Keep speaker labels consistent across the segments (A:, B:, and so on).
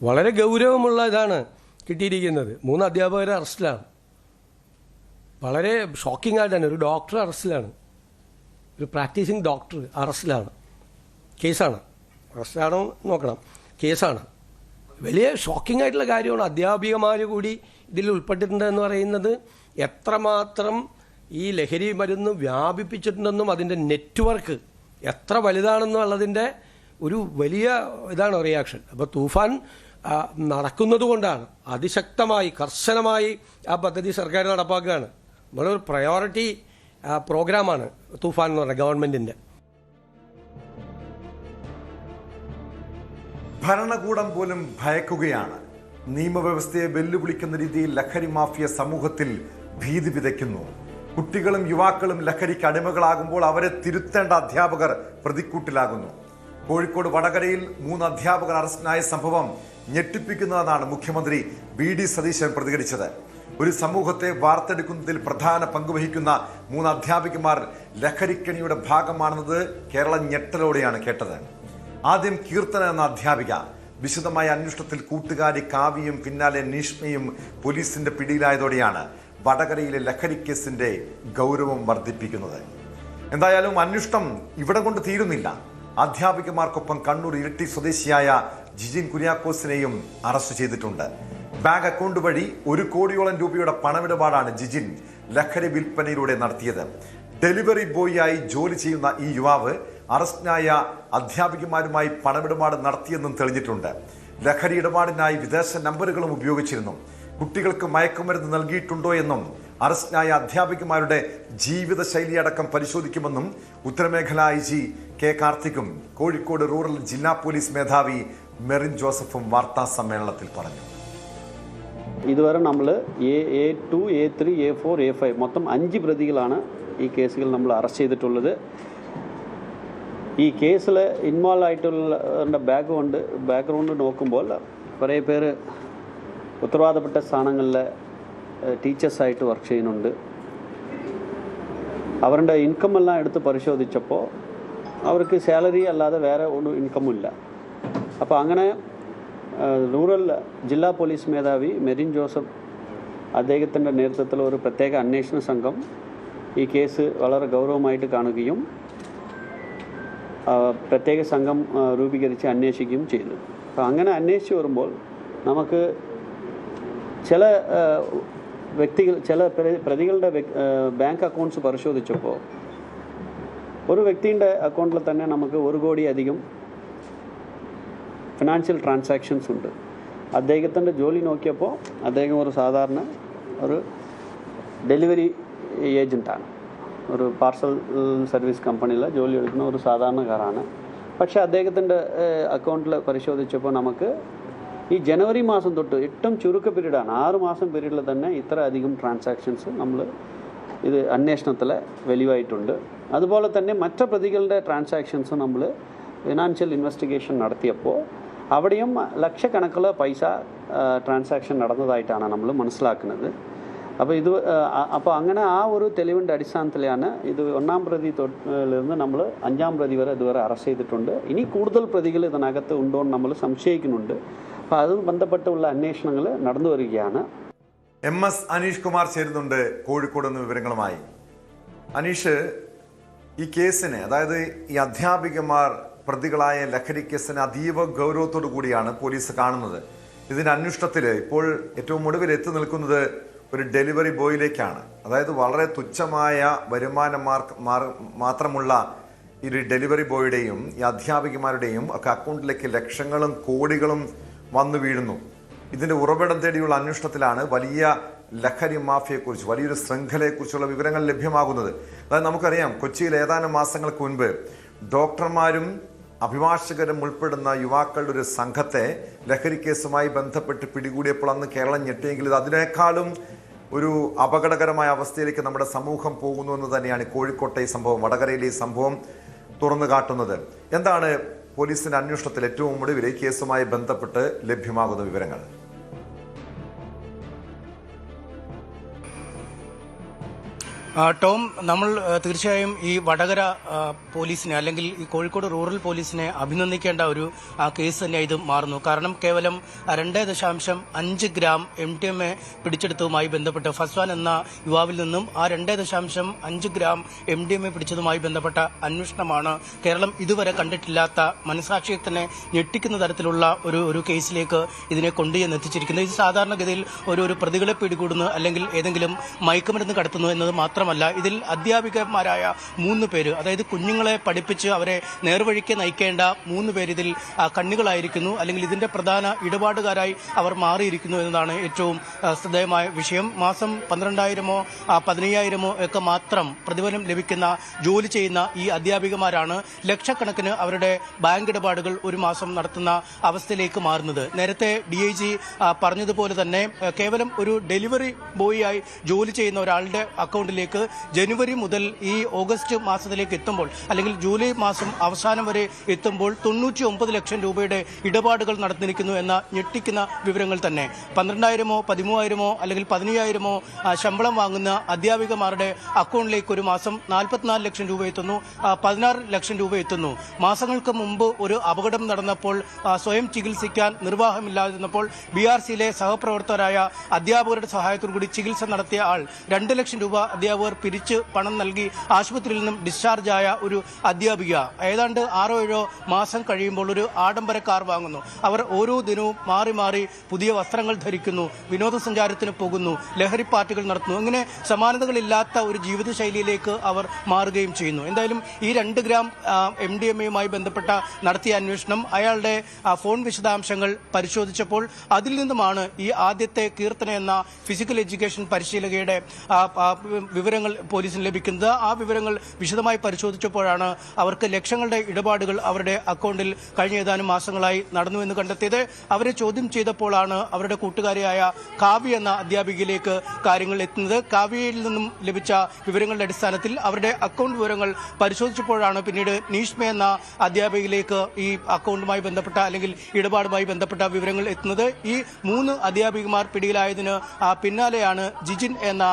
A: വളരെ ഗൗരവമുള്ള ഇതാണ് കിട്ടിയിരിക്കുന്നത്. 3 അധ്യാപകരെ അറസ്റ്റിലാണ്. വളരെ ഷോക്കിംഗ് ആയിട്ടാണ്. ഒരു ഡോക്ടർ അറസ്റ്റിലാണ്, ഒരു പ്രാക്ടീസിങ് ഡോക്ടർ അറസ്റ്റിലാണ്. കേസാണ്, അറസ്റ്റാണോ നോക്കണം, കേസാണ്. വലിയ ഷോക്കിംഗ് ആയിട്ടുള്ള കാര്യമാണ്. അധ്യാപികമാർ കൂടി ഇതിൽ ഉൾപ്പെട്ടിട്ടുണ്ടെന്ന് പറയുന്നത് എത്രമാത്രം ഈ ലഹരി മരുന്ന് വ്യാപിപ്പിച്ചിട്ടുണ്ടെന്നും അതിൻ്റെ നെറ്റ്വർക്ക് എത്ര വലുതാണെന്നുള്ളതിൻ്റെ ഒരു വലിയ ഇതാണ് റിയാക്ഷൻ. അപ്പോൾ തൂഫാൻ നടക്കുന്നത് കൊണ്ടാണ് അതിശക്തമായി കർശനമായി ആ പദ്ധതി സർക്കാർ നടപ്പാക്കുകയാണ്. നമ്മളൊരു പ്രയോറിറ്റി പ്രോഗ്രാമാണ് തൂഫാൻ എന്ന് പറഞ്ഞ ഗവൺമെൻറ്റിൻ്റെ.
B: ഭരണകൂടം പോലും ഭയക്കുകയാണ്. നിയമവ്യവസ്ഥയെ വെല്ലുവിളിക്കുന്ന രീതിയിൽ ലഹരി മാഫിയ സമൂഹത്തിൽ ഭീതി വിതയ്ക്കുന്നു. കുട്ടികളും യുവാക്കളും ലഹരിക്ക് അടിമകളാകുമ്പോൾ അവരെ തിരുത്തേണ്ട അധ്യാപകർ പ്രതിക്കൂട്ടിലാകുന്നു. കോഴിക്കോട് വടകരയിൽ 3 അധ്യാപകർ അറസ്റ്റിലായ സംഭവം ഞെട്ടിപ്പിക്കുന്നതെന്നാണ് മുഖ്യമന്ത്രി വി.ഡി. സതീശൻ പ്രതികരിച്ചത്. ഒരു സമൂഹത്തെ വാർത്തെടുക്കുന്നതിൽ പ്രധാന പങ്കുവഹിക്കുന്ന 3 അധ്യാപികമാർ ലഹരിക്കണിയുടെ ഭാഗമാണെന്നത് കേരളം ഞെട്ടലോടെയാണ് കേട്ടത്. ആദ്യം കീർത്തന എന്ന അധ്യാപിക. വിശദമായ അന്വേഷണത്തിൽ കൂട്ടുകാരി കാവ്യയും പിന്നാലെ നീഷ്മയും പോലീസിന്റെ പിടിയിലായതോടെയാണ് വടകരയിലെ ലഹരി കേസിന്റെ ഗൗരവം വർദ്ധിപ്പിക്കുന്നത്. എന്തായാലും അന്വേഷണം ഇവിടെ കൊണ്ട് തീരുന്നില്ല. അധ്യാപികമാർക്കൊപ്പം കണ്ണൂർ ഇരിട്ടി സ്വദേശിയായ ജിജിൻ കുര്യാക്കോസിനെയും അറസ്റ്റ് ചെയ്തിട്ടുണ്ട്. ബാങ്ക് അക്കൗണ്ട് വഴി 1 കോടിയോളം രൂപയുടെ പണമിടപാടാണ് ജിജിൻ ലഹരി വിൽപ്പനയിലൂടെ നടത്തിയത്. ഡെലിവറി ബോയിയായി ജോലി ചെയ്യുന്ന ഈ യുവാവ് അറസ്റ്റിനായ അധ്യാപികമാരുമായി പണമിടപാട് നടത്തിയെന്നും തെളിഞ്ഞിട്ടുണ്ട്. ലഹരി ഇടപാടിനായി വിദേശ നമ്പറുകളും ഉപയോഗിച്ചിരുന്നു. കുട്ടികൾക്ക് മയക്കുമരുന്ന് നൽകിയിട്ടുണ്ടോ എന്നും അറസ്റ്റിനായ അധ്യാപികമാരുടെ ജീവിതശൈലി അടക്കം പരിശോധിക്കുമെന്നും ഉത്തരമേഖല IG കെ കാർത്തിക്കും കോഴിക്കോട് റൂറൽ ജില്ലാ പോലീസ് മേധാവി മെറിൻ ജോസഫും വാർത്താ സമ്മേളനത്തിൽ പറഞ്ഞു.
C: ഇതുവരെ നമ്മൾ A2, A3, A4, A5 മൊത്തം 5 പ്രതികളാണ് ഈ കേസുകൾ നമ്മൾ അറസ്റ്റ് ചെയ്തിട്ടുള്ളത്. ഈ കേസിൽ ഇൻവോൾവ് ആയിട്ടുള്ള ബാക്ക്ഗ്രൗണ്ട് നോക്കുമ്പോൾ കുറേ പേര് ഉത്തരവാദപ്പെട്ട സ്ഥാനങ്ങളിൽ ടീച്ചേഴ്സായിട്ട് വർക്ക് ചെയ്യുന്നുണ്ട്. അവരുടെ ഇൻകമെല്ലാം എടുത്ത് പരിശോധിച്ചപ്പോൾ അവർക്ക് സാലറി അല്ലാതെ വേറെ ഒരു ഇൻകമില്ല. അപ്പോൾ അങ്ങനെ റൂറൽ ജില്ലാ പോലീസ് മേധാവി മെറിൻ ജോസഫ് അദ്ദേഹത്തിൻ്റെ നേതൃത്വത്തിൽ ഒരു പ്രത്യേക അന്വേഷണ സംഘം ഈ കേസ് വളരെ ഗൗരവമായിട്ട് കാണുകയും പ്രത്യേക സംഘം രൂപീകരിച്ച് അന്വേഷിക്കുകയും ചെയ്തു. അപ്പോൾ അങ്ങനെ അന്വേഷിച്ച് വരുമ്പോൾ നമുക്ക് ചില പ്രതികളുടെ ബാങ്ക് അക്കൗണ്ട്സ് പരിശോധിച്ചപ്പോൾ ഒരു വ്യക്തിയുടെ അക്കൗണ്ടിൽ തന്നെ നമുക്ക് 1 കോടി അധികം ഫിനാൻഷ്യൽ ട്രാൻസാക്ഷൻസ് ഉണ്ട്. അദ്ദേഹത്തിൻ്റെ ജോലി നോക്കിയപ്പോൾ അദ്ദേഹം ഒരു സാധാരണ ഒരു ഡെലിവറി ഏജൻറ്റാണ്. ഒരു പാർസൽ സർവീസ് കമ്പനിയിൽ ജോലി എടുക്കുന്ന ഒരു സാധാരണക്കാരാണ്. പക്ഷേ അദ്ദേഹത്തിൻ്റെ അക്കൗണ്ടിൽ പരിശോധിച്ചപ്പോൾ നമുക്ക് ഈ ജനുവരി മാസം തൊട്ട് ഏറ്റവും ചുരുക്ക പീരീഡാണ്, 6 മാസം പീരീഡിൽ തന്നെ ഇത്ര അധികം ട്രാൻസാക്ഷൻസ് നമ്മൾ ഇത് അന്വേഷണത്തിൽ വെളിവായിട്ടുണ്ട്. അതുപോലെ തന്നെ മറ്റു പ്രതികളുടെ ട്രാൻസാക്ഷൻസ് നമ്മൾ ഫിനാൻഷ്യൽ ഇൻവെസ്റ്റിഗേഷൻ നടത്തിയപ്പോൾ അവിടെയും ലക്ഷക്കണക്കിന് പൈസ ട്രാൻസാക്ഷൻ നടന്നതായിട്ടാണ് നമ്മൾ മനസ്സിലാക്കുന്നത്. അപ്പോൾ അങ്ങനെ ആ ഒരു തെളിവിൻ്റെ അടിസ്ഥാനത്തിലാണ് ഇത് 1-ാം പ്രതി തൊട്ടിലിരുന്ന് നമ്മൾ 5-ാം പ്രതി വരെ ഇതുവരെ അറസ്റ്റ് ചെയ്തിട്ടുണ്ട്. ഇനി കൂടുതൽ പ്രതികൾ ഇതിനകത്ത് ഉണ്ടോ എന്ന് നമ്മൾ സംശയിക്കുന്നുണ്ട്. അപ്പോൾ അത് ബന്ധപ്പെട്ടുള്ള അന്വേഷണങ്ങൾ നടന്നു വരികയാണ്.
B: MS അനീഷ് കുമാർ ചേരുന്നുണ്ട് കോഴിക്കോട് നിന്ന് വിവരങ്ങളുമായി. അനീഷ്, ഈ കേസിന്, അതായത് ഈ അധ്യാപികമാർ പ്രതികളായ ലഹരി കേസിന് അതീവ ഗൗരവത്തോടു കൂടിയാണ് പോലീസ് കാണുന്നത്. ഇതിന്റെ അന്വേഷണത്തിൽ ഇപ്പോൾ ഏറ്റവും ഒടുവിൽ എത്തി നിൽക്കുന്നത് ഒരു ഡെലിവറി ബോയിലേക്കാണ്. അതായത് വളരെ തുച്ഛമായ വരുമാനം മാത്രമുള്ള ഈ ഡെലിവറി ബോയുടെയും ഈ അധ്യാപികമാരുടെയും ഒക്കെ അക്കൗണ്ടിലേക്ക് ലക്ഷങ്ങളും കോടികളും വന്നു വീഴുന്നു. ഇതിന്റെ ഉറവിടം തേടിയുള്ള അന്വേഷണത്തിലാണ് വലിയ ലഹരി മാഫിയെക്കുറിച്ച്, വലിയൊരു ശൃംഖലയെക്കുറിച്ചുള്ള വിവരങ്ങൾ ലഭ്യമാകുന്നത്. അതായത് നമുക്കറിയാം, കൊച്ചിയിൽ ഏതാനും മാസങ്ങൾക്ക് മുൻപ് ഡോക്ടർമാരും അഭിഭാഷകരും ഉൾപ്പെടുന്ന യുവാക്കളുടെ ഒരു സംഘത്തെ ലഹരി കേസുമായി ബന്ധപ്പെട്ട് പിടികൂടിയപ്പോൾ അന്ന് കേരളം ഞെട്ടിയെങ്കിൽ ഇത് അതിനേക്കാളും ഒരു അപകടകരമായ അവസ്ഥയിലേക്ക് നമ്മുടെ സമൂഹം പോകുന്നു എന്ന് തന്നെയാണ് കോഴിക്കോട്ടെ ഈ സംഭവം, വടകരയിലെ ഈ സംഭവം തുറന്നു കാട്ടുന്നത്. എന്താണ് പോലീസിന്റെ അന്വേഷണത്തിൽ ഏറ്റവും ഒടുവിൽ ഈ കേസുമായി ബന്ധപ്പെട്ട് ലഭ്യമാകുന്ന വിവരങ്ങൾ?
D: ടോം, നമ്മൾ തീർച്ചയായും ഈ വടകര പോലീസിനെ അല്ലെങ്കിൽ ഈ കോഴിക്കോട് റൂറൽ പോലീസിനെ അഭിനന്ദിക്കേണ്ട ഒരു കേസ് തന്നെ ഇത് മാറുന്നു. കാരണം കേവലം 2.5 ഗ്രാം MDMA പിടിച്ചെടുത്തതുമായി ബന്ധപ്പെട്ട് ഫസ്വാൻ എന്ന യുവാവിൽ നിന്നും ആ 2.5 ഗ്രാം MDMA പിടിച്ചതുമായി ബന്ധപ്പെട്ട അന്വേഷണമാണ് കേരളം ഇതുവരെ കണ്ടിട്ടില്ലാത്ത, മനസാക്ഷിയെ തന്നെ ഞെട്ടിക്കുന്ന തരത്തിലുള്ള ഒരു കേസിലേക്ക് ഇതിനെ കൊണ്ടുചെന്നെത്തിച്ചിരിക്കുന്നത്. ഇത് സാധാരണഗതിയിൽ ഒരു പ്രതികളെ പിടികൂടുന്നു അല്ലെങ്കിൽ ഏതെങ്കിലും മയക്കുമരുന്ന് കടത്തുന്നു എന്നത് മാത്രമല്ല, ഇതിൽ അധ്യാപികമാരായ 3 പേര്, അതായത് കുഞ്ഞുങ്ങളെ പഠിപ്പിച്ച് അവരെ നേർവഴിക്ക് നയിക്കേണ്ട 3 പേര് ഇതിൽ കണ്ണികളായിരിക്കുന്നു, അല്ലെങ്കിൽ ഇതിന്റെ പ്രധാന ഇടപാടുകാരായി അവർ മാറിയിരിക്കുന്നു എന്നതാണ് ഏറ്റവും ശ്രദ്ധേയമായ വിഷയം. മാസം 12,000-ഓ 15,000-ഓ ഒക്കെ മാത്രം പ്രതിഫലം ലഭിക്കുന്ന ജോലി ചെയ്യുന്ന ഈ അധ്യാപികമാരാണ് ലക്ഷക്കണക്കിന് അവരുടെ ബാങ്ക് ഇടപാടുകൾ ഒരു മാസം നടത്തുന്ന അവസ്ഥയിലേക്ക് മാറുന്നത്. നേരത്തെ DIG പറഞ്ഞതുപോലെ തന്നെ കേവലം ഒരു ഡെലിവറി ബോയിയായി ജോലി ചെയ്യുന്ന ഒരാളുടെ അക്കൗണ്ടിലേക്ക് ജനുവരി മുതൽ ഈ ഓഗസ്റ്റ് മാസത്തിലേക്ക് എത്തുമ്പോൾ, അല്ലെങ്കിൽ ജൂലൈ മാസം അവസാനം വരെ എത്തുമ്പോൾ 99 ലക്ഷം രൂപയുടെ ഇടപാടുകൾ നടന്നിരിക്കുന്നു എന്ന ഞെട്ടിക്കുന്ന വിവരങ്ങൾ തന്നെ. 12,000-ഓ 13,000-ഓ അല്ലെങ്കിൽ 15,000-ഓ ശമ്പളം വാങ്ങുന്ന അധ്യാപികമാരുടെ അക്കൗണ്ടിലേക്ക് ഒരു മാസം 44 ലക്ഷം രൂപ എത്തുന്നു, 16 ലക്ഷം രൂപ എത്തുന്നു. മാസങ്ങൾക്ക് മുമ്പ് ഒരു അപകടം നടന്നപ്പോൾ സ്വയം ചികിത്സിക്കാൻ നിർവാഹമില്ലാതിരുന്നപ്പോൾ BRCയിലെ സഹപ്രവർത്തകരായ അധ്യാപകരുടെ സഹായത്തോടുകൂടി ചികിത്സ നടത്തിയ ആൾ 2 ലക്ഷം രൂപ അധ്യാപകർ പിരിച്ച് പണം നൽകി ആശുപത്രിയിൽ നിന്നും ഡിസ്ചാർജായ ഒരു അധ്യാപിക ഏതാണ്ട് 6-7 മാസം കഴിയുമ്പോൾ ഒരു ആഡംബര കാർ വാങ്ങുന്നു. അവർ ഓരോ ദിനവും മാറി മാറി പുതിയ വസ്ത്രങ്ങൾ ധരിക്കുന്നു, വിനോദസഞ്ചാരത്തിന് പോകുന്നു, ലഹരി പാർട്ടികൾ നടത്തുന്നു. അങ്ങനെ സമാനതകളില്ലാത്ത ഒരു ജീവിതശൈലിയിലേക്ക് അവർ മാറുകയും ചെയ്യുന്നു. എന്തായാലും ഈ 2 ഗ്രാം MDMA-യുമായി ബന്ധപ്പെട്ട നടത്തിയ അന്വേഷണം അയാളുടെ ഫോൺ വിശദാംശങ്ങൾ പരിശോധിച്ചപ്പോൾ അതിൽ നിന്നുമാണ് ഈ ആദ്യത്തെ കീർത്തന എന്ന ഫിസിക്കൽ എഡ്യൂക്കേഷൻ പരിശീലകയുടെ വിവരങ്ങൾ പോലീസിന് ലഭിക്കുന്നത്. ആ വിവരങ്ങൾ വിശദമായി പരിശോധിച്ചപ്പോഴാണ് അവർക്ക് ലക്ഷങ്ങളുടെ ഇടപാടുകൾ അവരുടെ അക്കൗണ്ടിൽ കഴിഞ്ഞ ഏതാനും മാസങ്ങളായി നടന്നുവെന്ന് കണ്ടെത്തിയത്. അവരെ ചോദ്യം ചെയ്തപ്പോഴാണ് അവരുടെ കൂട്ടുകാരിയായ കാവ്യ എന്ന അധ്യാപികയിലേക്ക് കാര്യങ്ങൾ എത്തുന്നത്. കാവ്യയിൽ നിന്നും ലഭിച്ച വിവരങ്ങളുടെ അടിസ്ഥാനത്തിൽ അവരുടെ അക്കൗണ്ട് വിവരങ്ങൾ പരിശോധിച്ചപ്പോഴാണ് പിന്നീട് നീഷ്മ എന്ന അധ്യാപികയിലേക്ക് ഈ അക്കൗണ്ടുമായി ബന്ധപ്പെട്ട അല്ലെങ്കിൽ ഇടപാടുമായി ബന്ധപ്പെട്ട വിവരങ്ങൾ എത്തുന്നത്. ഈ 3 അധ്യാപികമാർ പിടിയിലായതിന് പിന്നാലെയാണ് ജിജിൻ എന്ന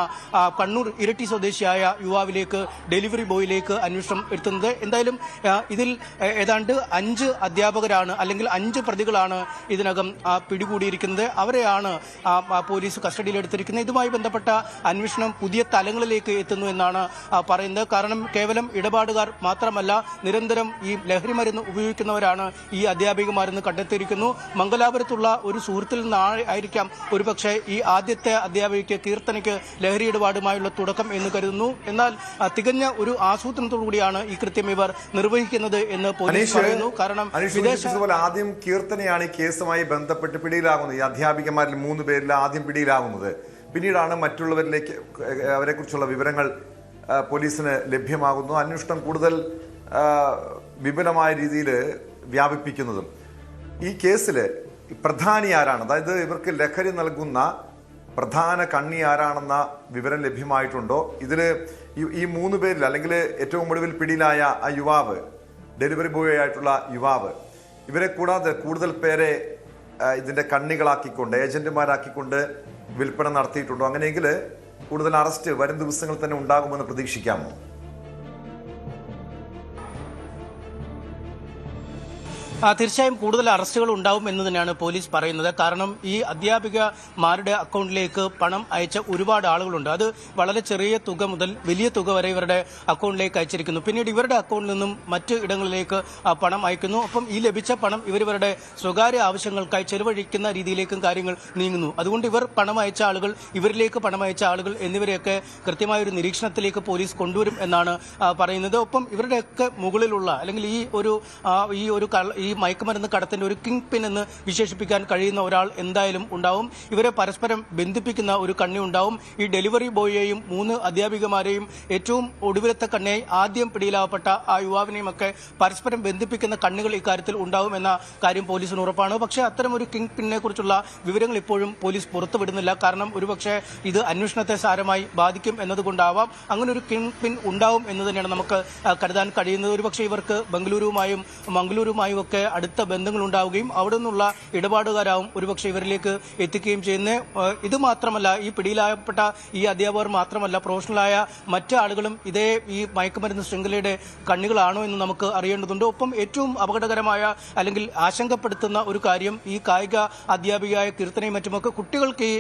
D: കണ്ണൂർ ഇരട്ടി സ്വദേശിയായ യുവാവിലേക്ക്, ഡെലിവറി ബോയിലേക്ക് അന്വേഷണം എത്തുന്നത്. എന്തായാലും ഇതിൽ ഏതാണ്ട് 5 അധ്യാപകരാണ് അല്ലെങ്കിൽ 5 പ്രതികളാണ് ഇതിനകം പിടികൂടിയിരിക്കുന്നത്. അവരെയാണ് പോലീസ് കസ്റ്റഡിയിലെടുത്തിരിക്കുന്നത്. ഇതുമായി ബന്ധപ്പെട്ട അന്വേഷണം പുതിയ തലങ്ങളിലേക്ക് എത്തുന്നു എന്നാണ് പറയുന്നത്. കാരണം കേവലം ഇടപാടുകാർ മാത്രമല്ല, നിരന്തരം ഈ ലഹരി മരുന്ന് ഉപയോഗിക്കുന്നവരാണ് ഈ അധ്യാപികമാരെന്ന് കണ്ടെത്തിയിരിക്കുന്നു. മംഗലാപുരത്തുള്ള ഒരു സുഹൃത്തിൽ നിന്നായിരിക്കാം ഒരുപക്ഷെ ഈ ആദ്യത്തെ അധ്യാപികയ്ക്ക് കീർത്തനയ്ക്ക് ലഹരി ഇടപാടുമായുള്ള തുടക്കം എന്ന് കരുതുന്നു. എന്നാൽ തികഞ്ഞ ഒരു ആസൂത്രണത്തോടുകൂടിയാണ് ഈ കൃത്യം ഇവർ നിർവഹിക്കുന്നത് എന്ന് പോലീസ് പറയുന്നു. കാരണം
B: ആദ്യം കീർത്തനയാണ് ഈ കേസുമായി ബന്ധപ്പെട്ട് പിടിയിലാകുന്നത്. ഈ അധ്യാപികമാരിൽ 3 പേരിൽ ആദ്യം പിടിയിലാകുന്നത്. പിന്നീടാണ് മറ്റുള്ളവരിലേക്ക് അവരെക്കുറിച്ചുള്ള വിവരങ്ങൾ പോലീസിന് ലഭ്യമാകുന്നു. അന്വേഷണം കൂടുതൽ വിപുലമായ രീതിയിൽ വ്യാപിപ്പിക്കുന്നതും. ഈ കേസിൽ പ്രധാനി ആരാണ്, അതായത് ഇവർക്ക് ലഹരി നൽകുന്ന പ്രധാന കണ്ണി ആരാണെന്ന വിവരം ലഭ്യമായിട്ടുണ്ടോ? ഇതിൽ ഈ 3 പേരിൽ അല്ലെങ്കിൽ ഏറ്റവും ഒടുവിൽ പിടിയിലായ ആ യുവാവ്, ഡെലിവറി ബോയ് ആയിട്ടുള്ള യുവാവ്, ഇവരെ കൂടാതെ കൂടുതൽ പേരെ ഇതിന്റെ കണ്ണികളാക്കിക്കൊണ്ട്, ഏജന്റുമാരാക്കിക്കൊണ്ട് വിൽപ്പന നടത്തിയിട്ടുണ്ടോ? അങ്ങനെയെങ്കിൽ കൂടുതൽ അറസ്റ്റ് വരും ദിവസങ്ങളിൽ തന്നെ ഉണ്ടാകുമെന്ന് പ്രതീക്ഷിക്കാമോ?
D: തീർച്ചയായും കൂടുതൽ അറസ്റ്റുകൾ ഉണ്ടാവും എന്ന് തന്നെയാണ് പോലീസ് പറയുന്നത്. കാരണം ഈ അധ്യാപികമാരുടെ അക്കൗണ്ടിലേക്ക് പണം അയച്ച ഒരുപാട് ആളുകളുണ്ട്. അത് വളരെ ചെറിയ തുക മുതൽ വലിയ തുക വരെ ഇവരുടെ അക്കൗണ്ടിലേക്ക് അയച്ചിരിക്കുന്നു. പിന്നീട് ഇവരുടെ അക്കൗണ്ടിൽ നിന്നും മറ്റ് ഇടങ്ങളിലേക്ക് പണം അയക്കുന്നു. ഒപ്പം ഈ ലഭിച്ച പണം ഇവരുടെ സ്വകാര്യ ആവശ്യങ്ങൾക്കായി ചെലവഴിക്കുന്ന രീതിയിലേക്കും കാര്യങ്ങൾ നീങ്ങുന്നു. അതുകൊണ്ട് ഇവർ പണം അയച്ച ആളുകൾ, ഇവരിലേക്ക് പണം അയച്ച ആളുകൾ എന്നിവരെയൊക്കെ കൃത്യമായ ഒരു നിരീക്ഷണത്തിലേക്ക് പോലീസ് കൊണ്ടുവരും എന്നാണ് പറയുന്നത്. ഒപ്പം ഇവരുടെയൊക്കെ മുകളിലുള്ള അല്ലെങ്കിൽ ഈ മയക്കുമരുന്ന് കടത്തിന്റെ ഒരു കിങ് പിൻ എന്ന് വിശേഷിപ്പിക്കാൻ കഴിയുന്ന ഒരാൾ എന്തായാലും ഉണ്ടാവും. ഇവരെ പരസ്പരം ബന്ധിപ്പിക്കുന്ന ഒരു കണ്ണി ഉണ്ടാവും. ഈ ഡെലിവറി ബോയിയെയും 3 അധ്യാപികമാരെയും ഏറ്റവും ഒടുവിലത്തെ കണ്ണിയായി ആദ്യം പിടിയിലാവപ്പെട്ട ആ യുവാവിനെയും ഒക്കെ പരസ്പരം ബന്ധിപ്പിക്കുന്ന കണ്ണുകൾ ഇക്കാര്യത്തിൽ ഉണ്ടാവുമെന്ന കാര്യം പോലീസിന് ഉറപ്പാണ്. പക്ഷേ അത്തരം ഒരു കിങ് പിന്നിനെ കുറിച്ചുള്ള വിവരങ്ങൾ ഇപ്പോഴും പോലീസ് പുറത്തുവിടുന്നില്ല. കാരണം ഒരുപക്ഷെ ഇത് അന്വേഷണത്തെ സാരമായി ബാധിക്കും എന്നതുകൊണ്ടാവാം അങ്ങനെ ഒരു കിങ് പിൻ ഉണ്ടാവും എന്ന് തന്നെയാണ് നമുക്ക് കരുതാൻ കഴിയുന്നത്. ഒരുപക്ഷെ ഇവർക്ക് ബംഗളൂരുവുമായും മംഗളൂരുമായും ഒക്കെ ഒക്കെ അടുത്ത ബന്ധങ്ങൾ ഉണ്ടാവുകയും അവിടെ നിന്നുള്ള ഇടപാടുകാരാവും ഒരുപക്ഷെ ഇവരിലേക്ക് എത്തിക്കുകയും ചെയ്യുന്നത്. ഇത് മാത്രമല്ല, ഈ പിടിയിലായപ്പെട്ട ഈ അധ്യാപകർ മാത്രമല്ല, പ്രൊഫഷണലായ മറ്റ് ആളുകളും ഇതേ ഈ മയക്കുമരുന്ന് ശൃംഖലയുടെ കണ്ണികളാണോ എന്ന് നമുക്ക് അറിയേണ്ടതുണ്ട്. ഒപ്പം ഏറ്റവും അപകടകരമായ അല്ലെങ്കിൽ ആശങ്കപ്പെടുത്തുന്ന ഒരു കാര്യം ഈ കായിക അധ്യാപികയായ കീർത്തനയും മറ്റുമൊക്കെ കുട്ടികൾക്ക് ഈ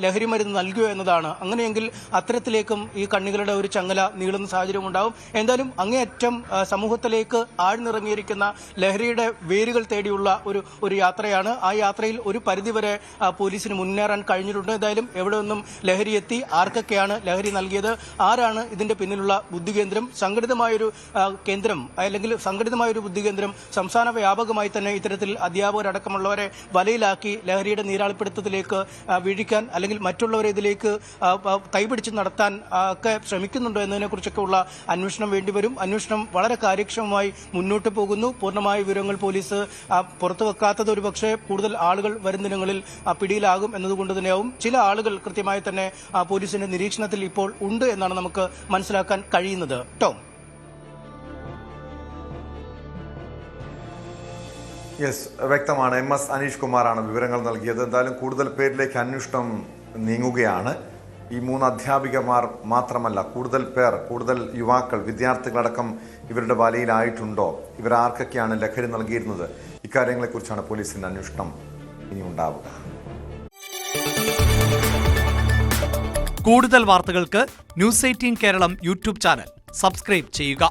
D: ലഹരി മരുന്ന് നൽകുക എന്നതാണ്. അങ്ങനെയെങ്കിൽ അത്തരത്തിലേക്കും ഈ കണ്ണികളുടെ ഒരു ചങ്ങല നീളുന്ന സാഹചര്യം ഉണ്ടാവും. എന്തായാലും അങ്ങേയറ്റം സമൂഹത്തിലേക്ക് ആഴ്ന്നിറങ്ങിയിരിക്കുന്ന ലഹരിയുടെ വേരുകൾ തേടിയുള്ള ഒരു യാത്രയാണ്. ആ യാത്രയിൽ ഒരു പരിധിവരെ പോലീസിന് മുന്നേറാൻ കഴിഞ്ഞിട്ടുണ്ട്. എന്തായാലും എവിടെ നിന്നും ലഹരി എത്തി, ആർക്കൊക്കെയാണ് ലഹരി നൽകിയത്, ആരാണ് ഇതിന്റെ പിന്നിലുള്ള ബുദ്ധികേന്ദ്രം, സംഘടിതമായൊരു കേന്ദ്രം അല്ലെങ്കിൽ സംഘടിതമായൊരു ബുദ്ധികേന്ദ്രം സംസ്ഥാന വ്യാപകമായി തന്നെ ഇത്തരത്തിൽ അധ്യാപകരടക്കമുള്ളവരെ വലയിലാക്കി ലഹരിയുടെ നീരാളിപ്പിടുത്തത്തിലേക്ക് വീഴിക്കാൻ അല്ലെങ്കിൽ മറ്റുള്ളവരെ ഇതിലേക്ക് കൈപിടിച്ച് നടത്താൻ ഒക്കെ ശ്രമിക്കുന്നുണ്ടോ എന്നതിനെക്കുറിച്ചൊക്കെ ഉള്ള അന്വേഷണം വേണ്ടിവരും. അന്വേഷണം വളരെ കാര്യക്ഷമമായി മുന്നോട്ട് പോകുന്നു. പൂർണ്ണമായ വിവരങ്ങൾ പോലീസ് പുറത്തു വെക്കാത്തത് ഒരുപക്ഷെ കൂടുതൽ ആളുകൾ വരും ദിനങ്ങളിൽ പിടിയിലാകും എന്നതുകൊണ്ട് തന്നെയാവും. ചില ആളുകൾ കൃത്യമായി തന്നെ പോലീസിന്റെ നിരീക്ഷണത്തിൽ ഇപ്പോൾ ഉണ്ട് എന്നാണ് നമുക്ക് മനസ്സിലാക്കാൻ കഴിയുന്നത്. ടോം.
B: യെസ്, വ്യക്തമാണ്. MS അനീഷ് കുമാറാണ് വിവരങ്ങൾ നൽകിയത്. എന്തായാലും കൂടുതൽ പേരിലേക്ക് അന്വേഷണം നീങ്ങുകയാണ്. ഈ 3 അധ്യാപികമാർ മാത്രമല്ല, കൂടുതൽ യുവാക്കൾ, വിദ്യാർത്ഥികളടക്കം ഇവരുടെ വലയിലായിട്ടുണ്ടോ, ഇവരാർക്കൊക്കെയാണ് ലഹരി നൽകിയിരുന്നത്, ഇക്കാര്യങ്ങളെക്കുറിച്ചാണ് പോലീസിന്റെ അന്വേഷണം ഇനി ഉണ്ടാവുക.
E: കൂടുതൽ വാർത്തകൾക്ക് News 18 Keralam YouTube channel subscribe ചെയ്യുക.